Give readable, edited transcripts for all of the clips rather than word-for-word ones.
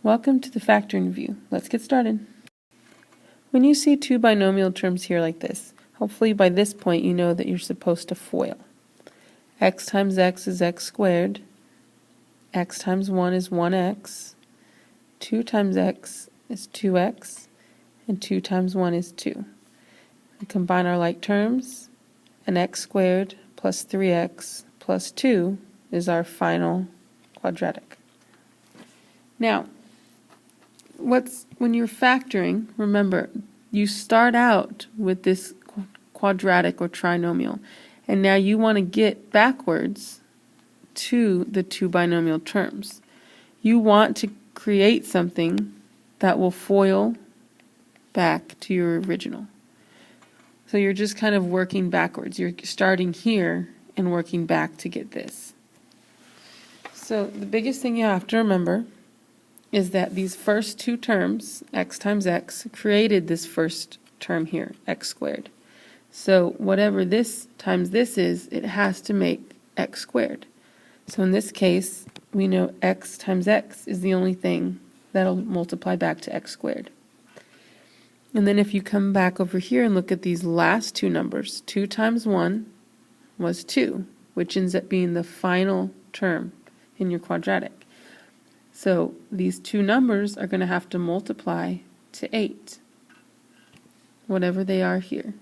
Welcome to the factoring view. Let's get started. When you see two binomial terms here like this, hopefully by this point you know that you're supposed to FOIL. X times x is x squared. X times 1 is 1x. 2 times x is 2x. And 2 times 1 is 2. We combine our like terms, and x squared plus 3x plus 2 is our final quadratic. Now, when you're factoring, remember, you start out with this quadratic or trinomial, and now you want to get backwards to the two binomial terms. You want to create something that will FOIL back to your original. So you're just kind of working backwards. You're starting here and working back to get this. So the biggest thing you have to remember is that these first two terms, x times x, created this first term here, x squared. So whatever this times this is, it has to make x squared. So in this case, we know x times x is the only thing that'll multiply back to x squared. And then if you come back over here and look at these last two numbers, 2 times 1 was 2, which ends up being the final term in your quadratic. So these two numbers are going to have to multiply to 8. Whatever they are here,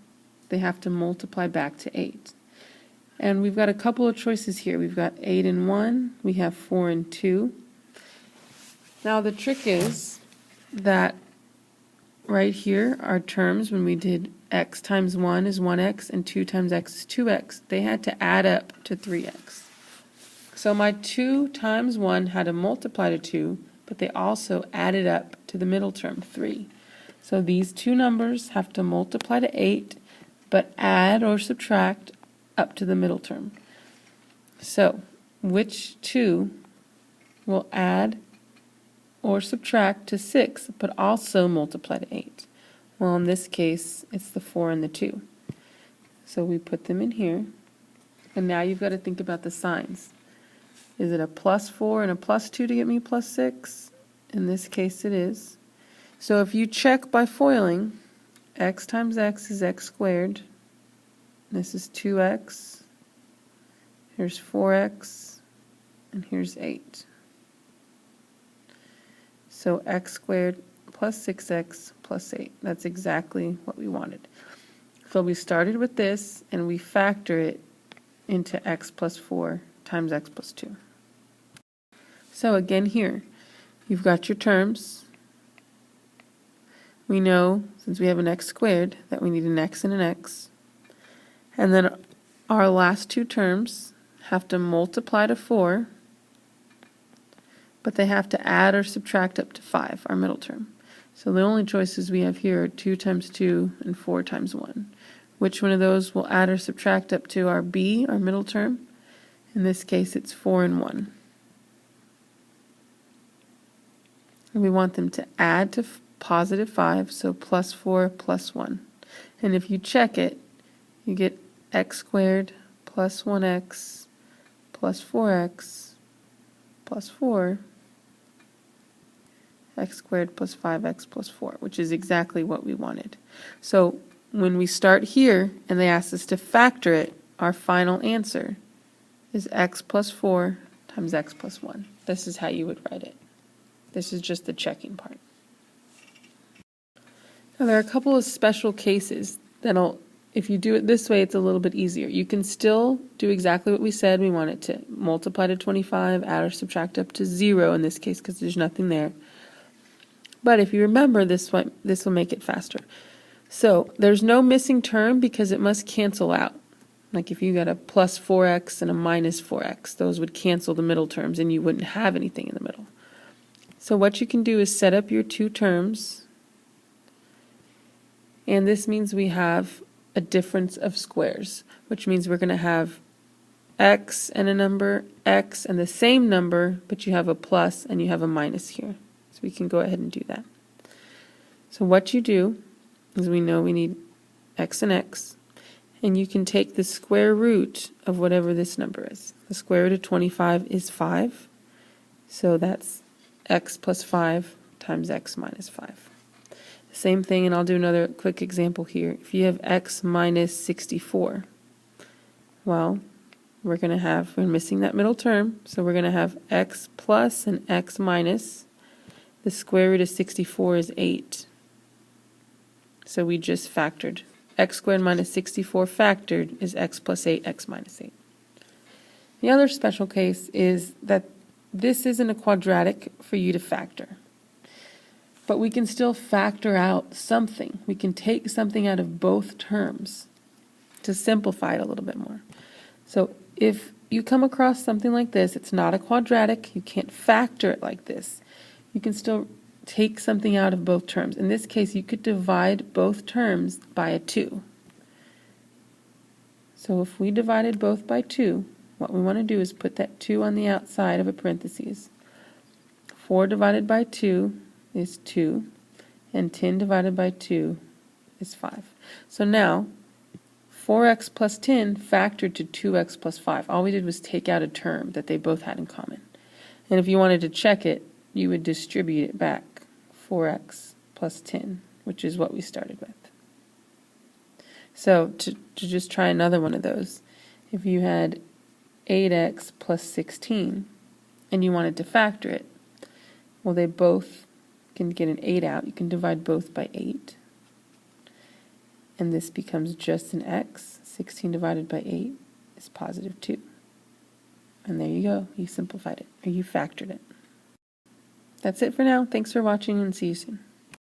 they have to multiply back to 8. And we've got a couple of choices here. We've got 8 and 1. We have 4 and 2. Now the trick is that right here, our terms, when we did x times 1 is 1x and 2 times x is 2x, they had to add up to 3x. So my 2 times 1 had to multiply to 2, but they also added up to the middle term, 3. So these two numbers have to multiply to 8, but add or subtract up to the middle term. So which 2 will add or subtract to 6, but also multiply to 8? Well, in this case, it's the 4 and the 2. So we put them in here, and now you've got to think about the signs. Is it a plus 4 and a plus 2 to get me plus 6? In this case it is. So if you check by FOILing, x times x is x squared. This is 2x. Here's 4x. And here's 8. So x squared plus 6x plus 8. That's exactly what we wanted. So we started with this and we factor it into x plus 4 times x plus 2. So again here, you've got your terms. We know, since we have an x squared, that we need an x and an x. And then our last two terms have to multiply to 4, but they have to add or subtract up to 5, our middle term. So the only choices we have here are 2 times 2 and 4 times 1. Which one of those will add or subtract up to our b, our middle term? In this case, it's 4 and 1. And we want them to add to positive 5, so plus 4 plus 1. And if you check it, you get x squared plus 1x plus 4x plus 4, x squared plus 5x plus 4, which is exactly what we wanted. So when we start here and they ask us to factor it, our final answer is x plus 4 times x plus 1. This is how you would write it. This is just the checking part. Now there are a couple of special cases that'll, if you do it this way, it's a little bit easier. You can still do exactly what we said. We want it to multiply to 25, add or subtract up to 0 in this case because there's nothing there. But if you remember, this will make it faster. So there's no missing term because it must cancel out. Like if you got a plus 4x and a minus 4x, those would cancel the middle terms and you wouldn't have anything in the middle. So what you can do is set up your two terms, and this means we have a difference of squares, which means we're going to have x and a number, x and the same number, but you have a plus and you have a minus here. So we can go ahead and do that. So what you do is we know we need x and x, and you can take the square root of whatever this number is. The square root of 25 is 5, so that's x plus 5 times x minus 5. Same thing, and I'll do another quick example here. If you have x minus 64, well, we're missing that middle term, so we're going to have x plus and x minus. The square root of 64 is 8. So we just factored. X squared minus 64 factored is x plus 8, x minus 8. The other special case is that this isn't a quadratic for you to factor. But we can still factor out something. We can take something out of both terms to simplify it a little bit more. So if you come across something like this, it's not a quadratic, you can't factor it like this. You can still take something out of both terms. In this case, you could divide both terms by a 2. So if we divided both by 2, what we want to do is put that 2 on the outside of a parentheses. 4 divided by 2 is 2, and 10 divided by 2 is 5. So now, 4x plus 10 factored to 2x plus 5. All we did was take out a term that they both had in common. And if you wanted to check it, you would distribute it back, 4x plus 10, which is what we started with. So to just try another one of those, if you had 8x plus 16 and you wanted to factor it, well, they both can get an 8 out. You can divide both by 8. And this becomes just an x. 16 divided by 8 is positive 2. And there you go. You simplified it, or you factored it. That's it for now. Thanks for watching, and see you soon.